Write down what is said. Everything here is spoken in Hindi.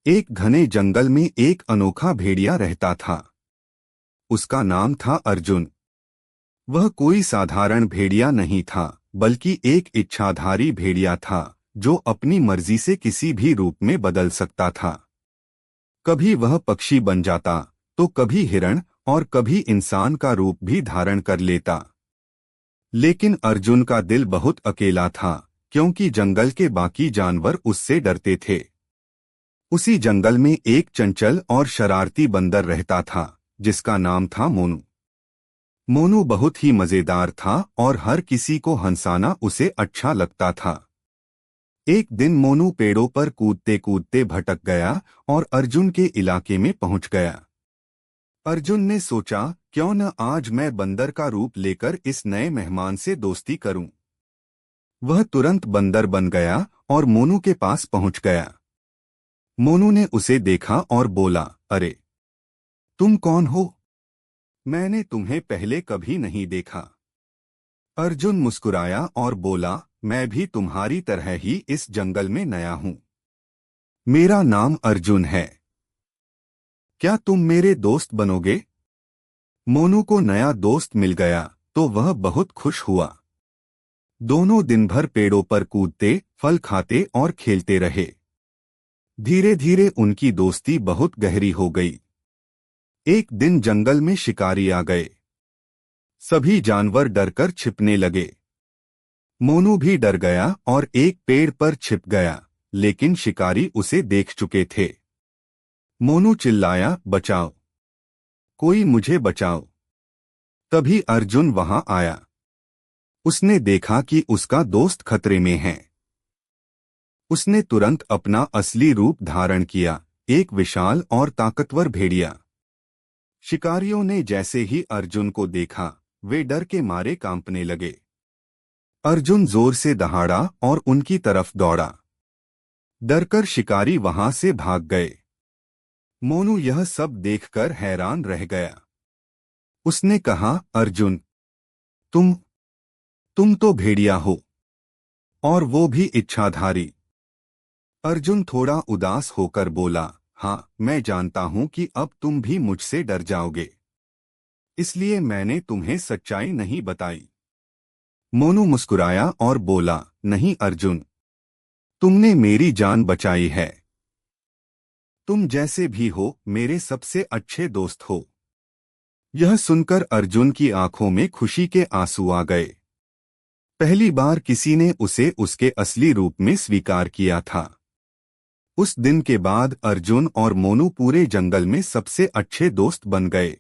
एक घने जंगल में एक अनोखा भेड़िया रहता था। उसका नाम था अर्जुन। वह कोई साधारण भेड़िया नहीं था, बल्कि एक इच्छाधारी भेड़िया था जो अपनी मर्जी से किसी भी रूप में बदल सकता था। कभी वह पक्षी बन जाता, तो कभी हिरण और कभी इंसान का रूप भी धारण कर लेता। लेकिन अर्जुन का दिल बहुत अकेला था, क्योंकि जंगल के बाकी जानवर उससे डरते थे। उसी जंगल में एक चंचल और शरारती बंदर रहता था, जिसका नाम था मोनू। मोनू बहुत ही मजेदार था और हर किसी को हंसाना उसे अच्छा लगता था। एक दिन मोनू पेड़ों पर कूदते कूदते भटक गया और अर्जुन के इलाके में पहुंच गया। अर्जुन ने सोचा, क्यों न आज मैं बंदर का रूप लेकर इस नए मेहमान से दोस्ती करूं। वह तुरंत बंदर बन गया और मोनू के पास पहुंच गया। मोनू ने उसे देखा और बोला, अरे, तुम कौन हो? मैंने तुम्हें पहले कभी नहीं देखा। अर्जुन मुस्कुराया और बोला, मैं भी तुम्हारी तरह ही इस जंगल में नया हूं। मेरा नाम अर्जुन है। क्या तुम मेरे दोस्त बनोगे? मोनू को नया दोस्त मिल गया तो वह बहुत खुश हुआ। दोनों दिन भर पेड़ों पर कूदते, फल खाते और खेलते रहे। धीरे धीरे उनकी दोस्ती बहुत गहरी हो गई। एक दिन जंगल में शिकारी आ गए। सभी जानवर डरकर छिपने लगे। मोनू भी डर गया और एक पेड़ पर छिप गया, लेकिन शिकारी उसे देख चुके थे। मोनू चिल्लाया, बचाओ, कोई मुझे बचाओ। तभी अर्जुन वहां आया। उसने देखा कि उसका दोस्त खतरे में है। उसने तुरंत अपना असली रूप धारण किया, एक विशाल और ताकतवर भेड़िया। शिकारियों ने जैसे ही अर्जुन को देखा, वे डर के मारे कांपने लगे। अर्जुन जोर से दहाड़ा और उनकी तरफ दौड़ा। डरकर शिकारी वहां से भाग गए। मोनू यह सब देखकर हैरान रह गया। उसने कहा, अर्जुन, तुम तो भेड़िया हो, और वो भी इच्छाधारी। अर्जुन थोड़ा उदास होकर बोला, हाँ, मैं जानता हूं कि अब तुम भी मुझसे डर जाओगे, इसलिए मैंने तुम्हें सच्चाई नहीं बताई। मोनू मुस्कुराया और बोला, नहीं अर्जुन, तुमने मेरी जान बचाई है। तुम जैसे भी हो, मेरे सबसे अच्छे दोस्त हो। यह सुनकर अर्जुन की आंखों में खुशी के आंसू आ गए। पहली बार किसी ने उसे उसके असली रूप में स्वीकार किया था। उस दिन के बाद अर्जुन और मोनू पूरे जंगल में सबसे अच्छे दोस्त बन गए।